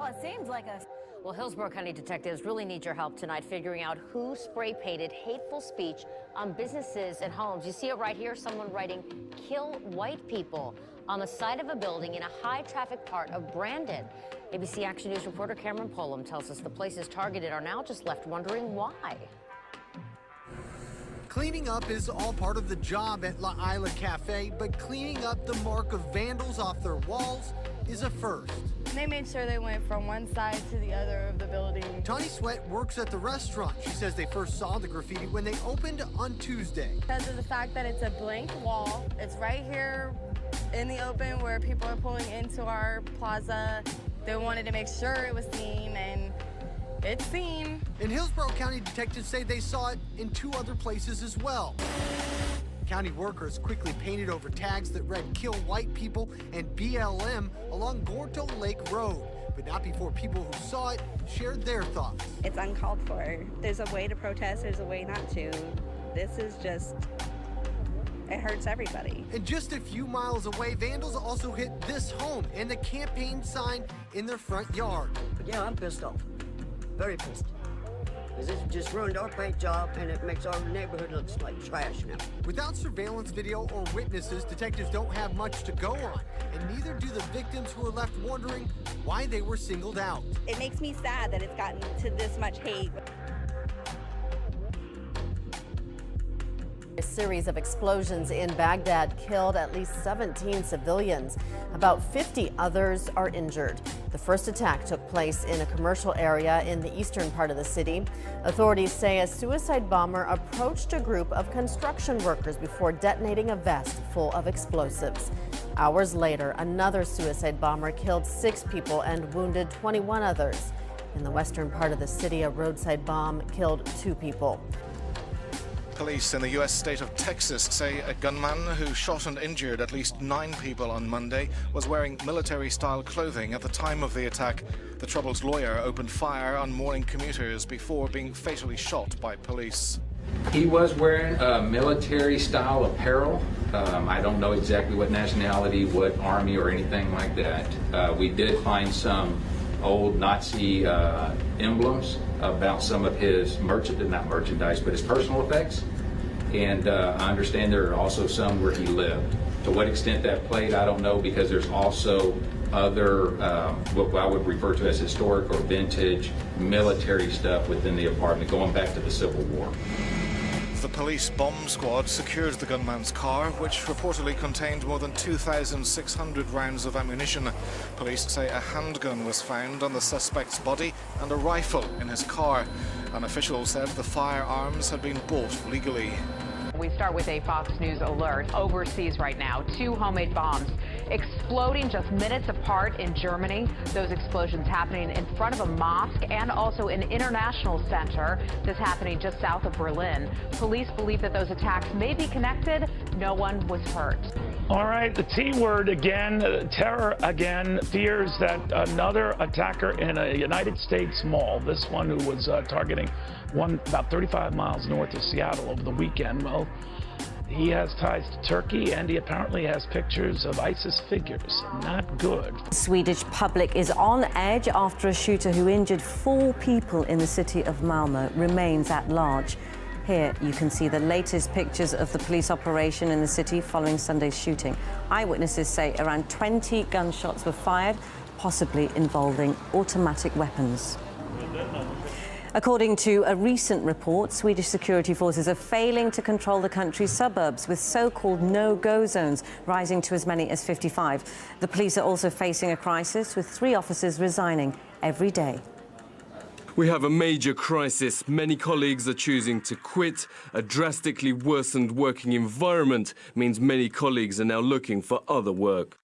Well, it seems like a... Well, Hillsborough County detectives really need your help tonight figuring out who spray painted hateful speech on businesses and homes. You see it right here, someone writing, "Kill white people," on the side of a building in a high-traffic part of Brandon. ABC Action News reporter Cameron Polam tells us the places targeted are now just left wondering why. Cleaning up is all part of the job at La Isla Cafe, but cleaning up the mark of vandals off their walls is a first. They made sure they went from one side to the other of the building. Tawny Sweat works at the restaurant. She says they first saw the graffiti when they opened on Tuesday. Because of the fact that it's a blank wall, it's right here in the open where people are pulling into our plaza. They wanted to make sure it was seen, and it's seen. And Hillsborough County detectives say they saw it in 2 other places as well. County workers quickly painted over tags that read "Kill White People" and BLM along Gorto Lake Road, but not before people who saw it shared their thoughts. It's uncalled for. There's a way to protest, there's a way not to. This is just, it hurts everybody. And just a few miles away, vandals also hit this home and the campaign sign in their front yard. Yeah, I'm pissed off. Very pissed. Because this just ruined our paint job, and it makes our neighborhood look like trash now. Without surveillance video or witnesses, detectives don't have much to go on, and neither do the victims who are left wondering why they were singled out. It makes me sad that it's gotten to this much hate. A series of explosions in Baghdad killed at least 17 civilians. About 50 others are injured. The first attack took place in a commercial area in the eastern part of the city. Authorities say a suicide bomber approached a group of construction workers before detonating a vest full of explosives. Hours later, another suicide bomber killed 6 people and wounded 21 others. In the western part of the city, a roadside bomb killed 2 people. Police in the U.S. state of Texas say a gunman who shot and injured at least 9 people on Monday was wearing military-style clothing at the time of the attack. The troubled's lawyer opened fire on morning commuters before being fatally shot by police. He was wearing military-style apparel. I don't know exactly what nationality, what army, or anything like that. We did find some old Nazi emblems about some of his not merchandise, but his personal effects. And I understand there are also some where he lived. To what extent that played, I don't know, because there's also other, what I would refer to as historic or vintage military stuff within the apartment, going back to the Civil War. The police bomb squad secured the gunman's car, which reportedly contained more than 2,600 rounds of ammunition. Police say a handgun was found on the suspect's body and a rifle in his car. An official said the firearms had been bought legally. We start with a Fox News alert. Overseas right now, 2 homemade bombs exploding just minutes apart in Germany. Those explosions happening in front of a mosque and also an international center. This happening just south of Berlin. Police believe that those attacks may be connected. No one was hurt. All right, the T word again, terror again, fears that another attacker in a United States mall, this one who was targeting one about 35 miles north of Seattle over the weekend, well, he has ties to Turkey, and he apparently has pictures of ISIS figures. Not good. Swedish public is on edge after a shooter who injured 4 people in the city of Malmö remains at large. Here you can see the latest pictures of the police operation in the city following Sunday's shooting. Eyewitnesses say around 20 gunshots were fired, possibly involving automatic weapons. According to a recent report, Swedish security forces are failing to control the country's suburbs, with so-called no-go zones rising to as many as 55. The police are also facing a crisis, with 3 officers resigning every day. We have a major crisis. Many colleagues are choosing to quit. A drastically worsened working environment means many colleagues are now looking for other work.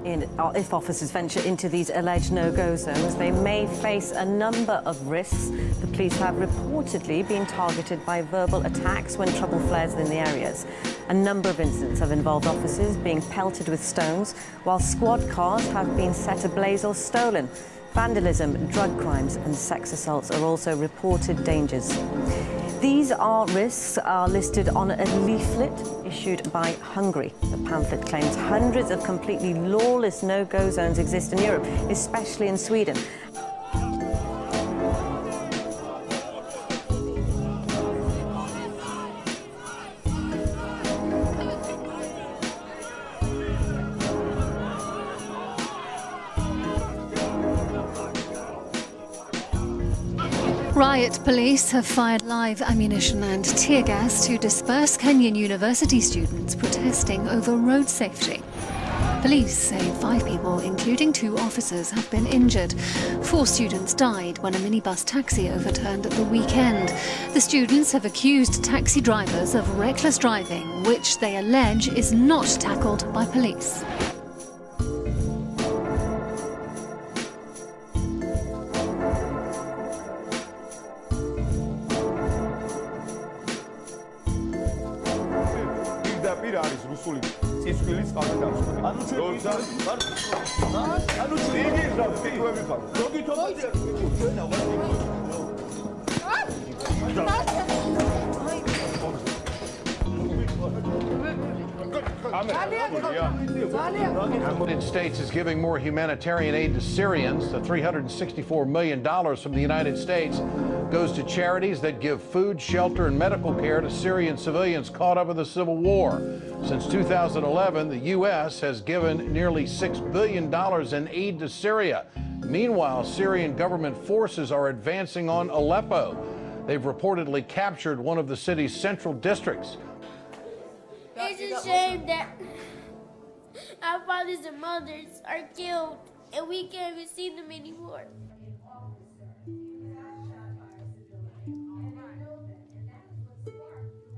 If officers venture into these alleged no-go zones, they may face a number of risks. The police have reportedly been targeted by verbal attacks when trouble flares in the areas. A number of incidents have involved officers being pelted with stones, while squad cars have been set ablaze or stolen. Vandalism, drug crimes and sex assaults are also reported dangers. These risks are listed on a leaflet issued by Hungary. The pamphlet claims hundreds of completely lawless no-go zones exist in Europe, especially in Sweden. Riot police have fired live ammunition and tear gas to disperse Kenyan university students protesting over road safety. Police say 5 people, including 2 officers, have been injured. 4 students died when a minibus taxi overturned at the weekend. The students have accused taxi drivers of reckless driving, which they allege is not tackled by police. The United States is giving more humanitarian aid to Syrians. The $364 million from the United States goes to charities that give food, shelter, and medical care to Syrian civilians caught up in the civil war. Since 2011, the U.S. has given nearly $6 billion in aid to Syria. Meanwhile, Syrian government forces are advancing on Aleppo. They've reportedly captured one of the city's central districts. It's a shame that our fathers and mothers are killed and we can't even see them anymore.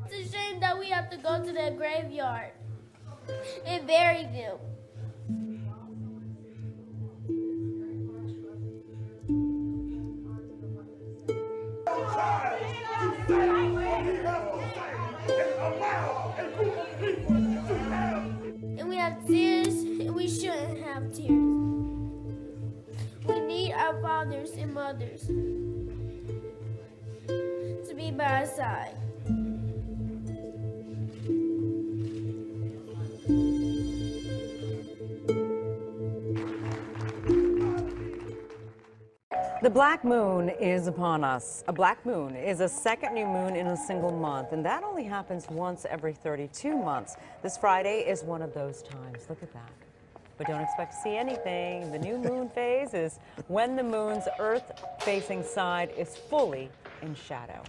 It's a shame that we have to go to the graveyard and bury them. And we have tears, and we shouldn't have tears. We need our fathers and mothers to be by our side. The black moon is upon us. A black moon is a second new moon in a single month, and that only happens once every 32 months. This Friday is one of those times. Look at that. But don't expect to see anything. The new moon phase is when the moon's Earth-facing side is fully in shadow.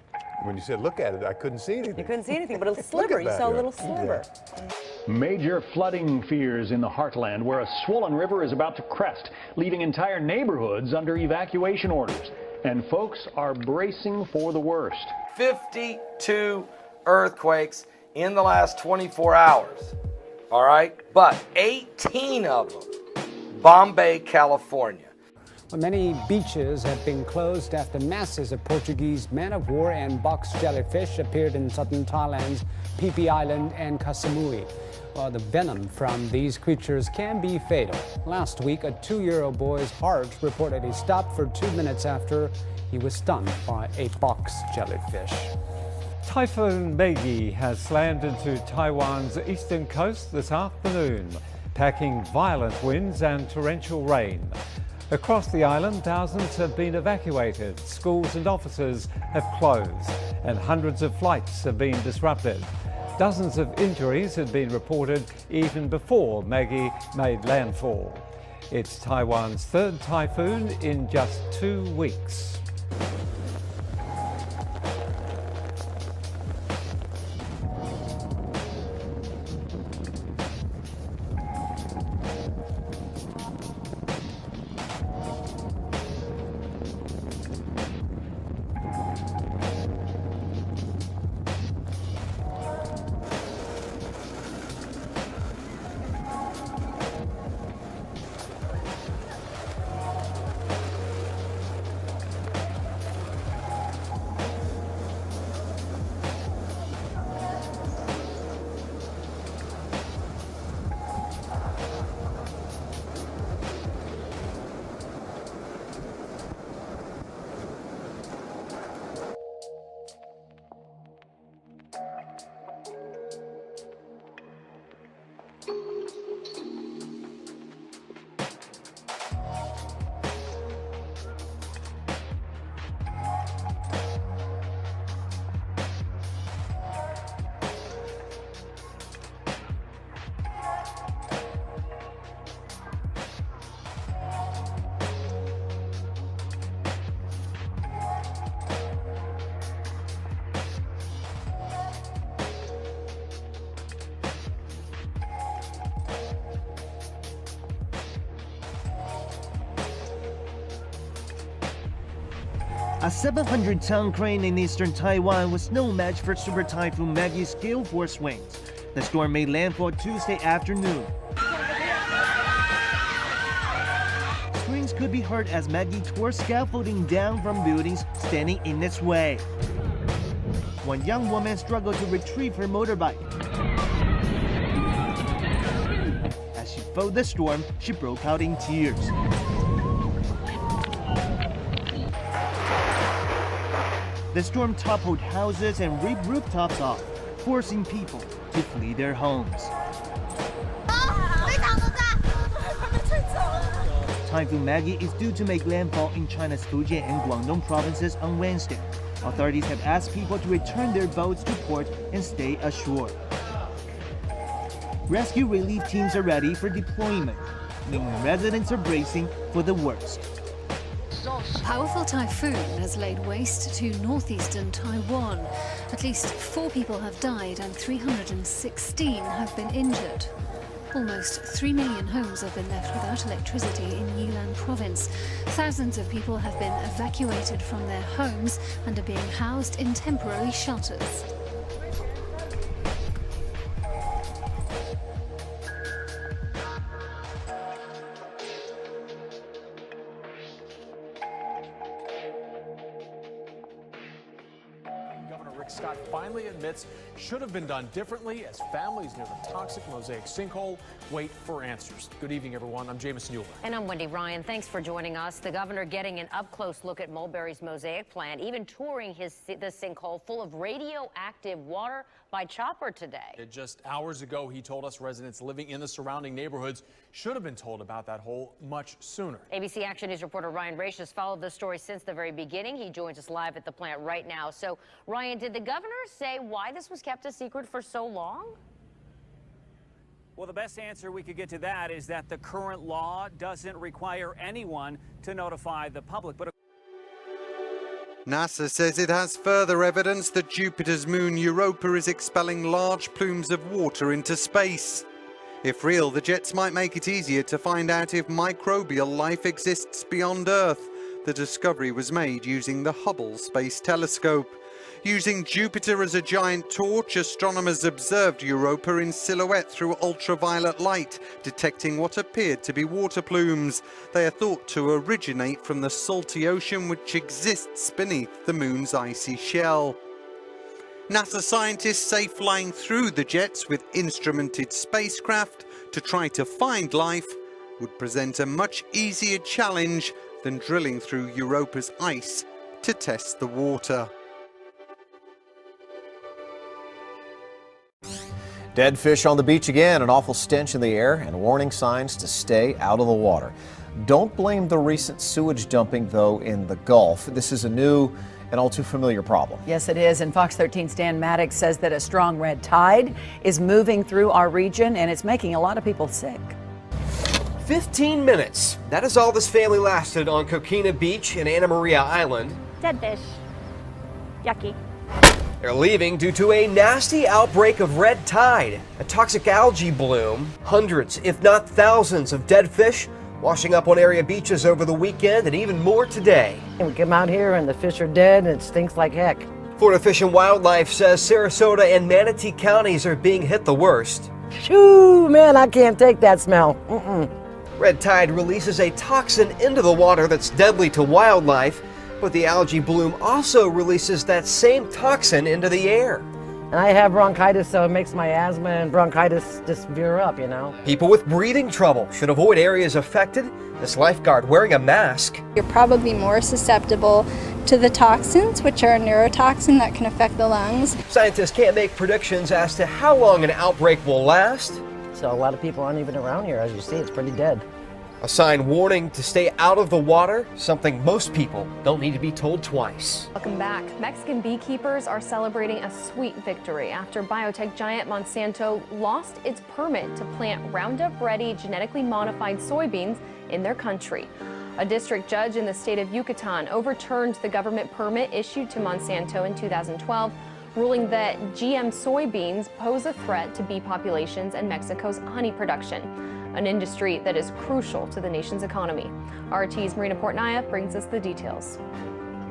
When you said look at it, I couldn't see anything. You couldn't see anything, but a sliver. You saw a little sliver. Yeah. Major flooding fears in the heartland, where a swollen river is about to crest, leaving entire neighborhoods under evacuation orders. And folks are bracing for the worst. 52 earthquakes in the last 24 hours. All right? But 18 of them, Bombay, California. Many beaches have been closed after masses of Portuguese man-of-war and box jellyfish appeared in southern Thailand's Phi Phi Island and Koh Samui. Well, the venom from these creatures can be fatal. Last week, a 2-year-old boy's heart reportedly stopped for 2 minutes after he was stung by a box jellyfish. Typhoon Maggie has slammed into Taiwan's eastern coast this afternoon, packing violent winds and torrential rain. Across the island, thousands have been evacuated, schools and offices have closed, and hundreds of flights have been disrupted. Dozens of injuries had been reported even before Maggie made landfall. It's Taiwan's 3rd typhoon in just 2 weeks. A 700-ton crane in eastern Taiwan was no match for Super Typhoon Maggie's gale force winds. The storm made landfall Tuesday afternoon. Screams could be heard as Maggie tore scaffolding down from buildings standing in its way. One young woman struggled to retrieve her motorbike. As she fought the storm, she broke out in tears. The storm toppled houses and ripped rooftops off, forcing people to flee their homes. Typhoon Maggie is due to make landfall in China's Fujian and Guangdong provinces on Wednesday. Authorities have asked people to return their boats to port and stay ashore. Rescue relief teams are ready for deployment, meaning residents are bracing for the worst. A powerful typhoon has laid waste to northeastern Taiwan. At least 4 people have died and 316 have been injured. Almost 3 million homes have been left without electricity in Yilan province. Thousands of people have been evacuated from their homes and are being housed in temporary shelters. Scott finally admits should have been done differently as families near the toxic Mosaic sinkhole wait for answers. Good evening, everyone. I'm Jameson Mueller. And I'm Wendy Ryan. Thanks for joining us. The governor getting an up-close look at Mulberry's Mosaic plant, even touring the sinkhole full of radioactive water by chopper today. Just hours ago, he told us residents living in the surrounding neighborhoods should have been told about that hole much sooner. ABC Action News reporter Ryan Raish has followed this story since the very beginning. He joins us live at the plant right now. So, Ryan, did the governor say why this was kept a secret for so long? Well, the best answer we could get to that is that the current law doesn't require anyone to notify the public. But NASA says it has further evidence that Jupiter's moon Europa is expelling large plumes of water into space. If real, the jets might make it easier to find out if microbial life exists beyond Earth. The discovery was made using the Hubble Space Telescope. Using Jupiter as a giant torch, astronomers observed Europa in silhouette through ultraviolet light, detecting what appeared to be water plumes. They are thought to originate from the salty ocean which exists beneath the moon's icy shell. NASA scientists say flying through the jets with instrumented spacecraft to try to find life would present a much easier challenge than drilling through Europa's ice to test the water. Dead fish on the beach again, an awful stench in the air, and warning signs to stay out of the water. Don't blame the recent sewage dumping, though, in the Gulf. This is a new and all too familiar problem. Yes, it is. And Fox 13's Dan Maddox says that a strong red tide is moving through our region, and it's making a lot of people sick. 15 minutes. That is all this family lasted on Coquina Beach in Anna Maria Island. Dead fish. Yucky. They're leaving due to a nasty outbreak of red tide, a toxic algae bloom. Hundreds, if not thousands, of dead fish washing up on area beaches over the weekend and even more today. We come out here and the fish are dead and it stinks like heck. Florida Fish and Wildlife says Sarasota and Manatee counties are being hit the worst. Shoo, man, I can't take that smell. Red tide releases a toxin into the water that's deadly to wildlife. But the algae bloom also releases that same toxin into the air. And I have bronchitis, so it makes my asthma and bronchitis just veer up, you know. People with breathing trouble should avoid areas affected. This lifeguard wearing a mask. You're probably more susceptible to the toxins, which are a neurotoxin that can affect the lungs. Scientists can't make predictions as to how long an outbreak will last. So a lot of people aren't even around here. As you see, it's pretty dead. A sign warning to stay out of the water, something most people don't need to be told twice. Welcome back. Mexican beekeepers are celebrating a sweet victory after biotech giant Monsanto lost its permit to plant Roundup-ready genetically modified soybeans in their country. A district judge in the state of Yucatan overturned the government permit issued to Monsanto in 2012, ruling that GM soybeans pose a threat to bee populations and Mexico's honey production, an industry that is crucial to the nation's economy. RT's Marina Portnaya brings us the details.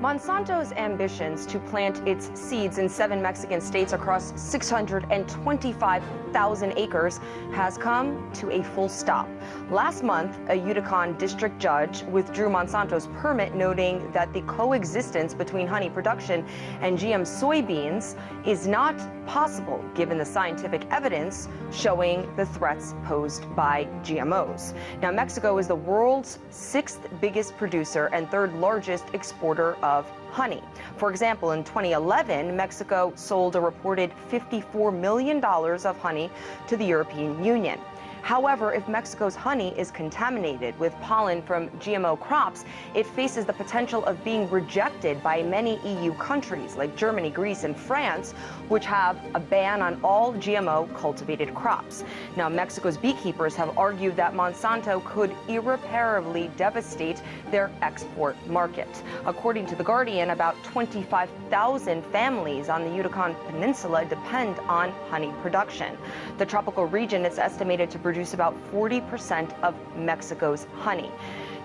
Monsanto's ambitions to plant its seeds in 7 Mexican states across 625,000 acres has come to a full stop. Last month, a Yucatan district judge withdrew Monsanto's permit, noting that the coexistence between honey production and GM soybeans is not possible given the scientific evidence showing the threats posed by GMOs. Now, Mexico is the world's 6th biggest producer and 3rd largest exporter of honey. For example, in 2011, Mexico sold a reported $54 million of honey to the European Union. However, if Mexico's honey is contaminated with pollen from GMO crops, it faces the potential of being rejected by many EU countries like Germany, Greece, and France, which have a ban on all GMO cultivated crops. Now, Mexico's beekeepers have argued that Monsanto could irreparably devastate their export market. According to The Guardian, about 25,000 families on the Yucatan Peninsula depend on honey production. The tropical region is estimated to produce about 40% of Mexico's honey.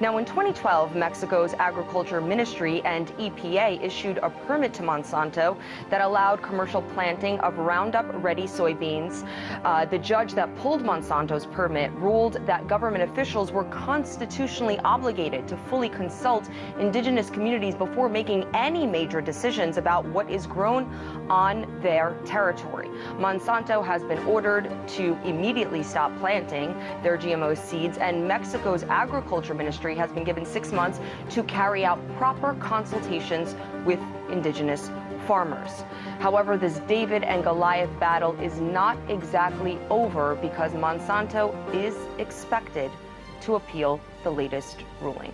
Now, in 2012, Mexico's Agriculture Ministry and EPA issued a permit to Monsanto that allowed commercial planting of Roundup-ready soybeans. The judge that pulled Monsanto's permit ruled that government officials were constitutionally obligated to fully consult indigenous communities before making any major decisions about what is grown on their territory. Monsanto has been ordered to immediately stop planting their GMO seeds, and Mexico's Agriculture Ministry has been given 6 months to carry out proper consultations with indigenous farmers. However, this David and Goliath battle is not exactly over because Monsanto is expected to appeal the latest ruling.